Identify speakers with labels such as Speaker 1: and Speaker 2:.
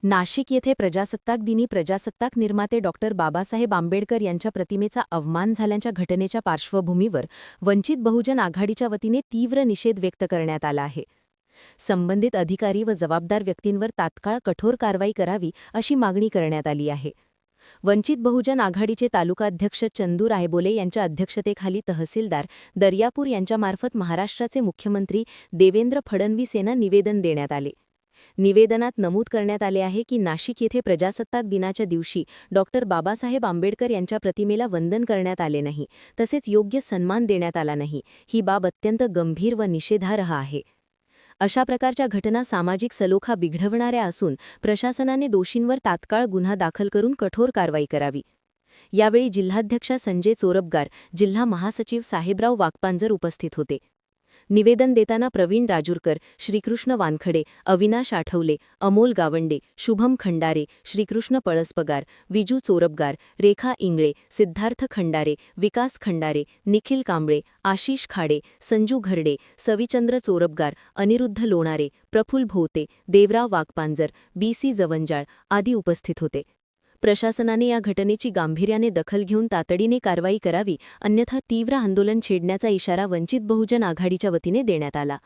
Speaker 1: नाशिक येथे प्रजासत्ताक दिनी प्रजासत्ताक निर्माते डॉक्टर बाबासाहेब आंबेडकर यांच्या प्रतिमेचा अवमान झाल्याच्या घटनेच्या पार्श्वभूमीवर वंचित बहुजन आघाडीच्या वतीने तीव्र निषेध व्यक्त करण्यात आला आहे. संबंधित अधिकारी व जबाबदार व्यक्तींवर तात्काळ कठोर कारवाई करावी अशी मागणी करण्यात आली आहे. वंचित बहुजन आघाडीचे तालुकाध्यक्ष चंदू रायबोले यांच्या अध्यक्षतेखाली तहसीलदार दर्यापूर यांच्यामार्फत महाराष्ट्राचे मुख्यमंत्री देवेंद्र फडणवीस यांना निवेदन देण्यात आले. निवेदनात नमूद करण्यात आले आहे की नाशिक येथे प्रजासत्ताक दिनाच्या दिवशी डॉक्टर बाबासाहेब आंबेडकर यांच्या प्रतिमेला वंदन करण्यात आले नाही, तसेच योग्य सन्मान देण्यात आला नाही. ही बाब अत्यंत गंभीर व निषेधार्ह आहे. अशा प्रकारच्या घटना सामाजिक सलोखा बिघडवणाऱ्या असून प्रशासनाने दोषींवर तात्काळ गुन्हा दाखल करून कठोर कारवाई करावी. यावेळी जिल्हाध्यक्षा संजय चोरबगार, जिल्हा महासचिव साहेबराव वाकपांजर उपस्थित होते. निवेदन देताना प्रवीण राजूरकर, श्रीकृष्ण वानखडे, अविनाश आठवले, अमोल गावंडे, शुभम खंडारे, श्रीकृष्ण पळसपगार, विजू चोरबगार, रेखा इंगळे, सिद्धार्थ खंडारे, विकास खंडारे, निखिल कांबळे, आशिष खाडे, संजू घरडे, सविचंद्र चोरबगार, अनिरुद्ध लोणारे, प्रफुल्ल भोवते, देवराव वाघपांजर, बी.सी. जवंजाळ आदी उपस्थित होते. प्रशासनाने या घटनेची गांभीर्याने दखल घेऊन तातडीने कारवाई करावी, अन्यथा तीव्र आंदोलन छेडण्याचा इशारा वंचित बहुजन आघाडीच्या वतीने देण्यात आला.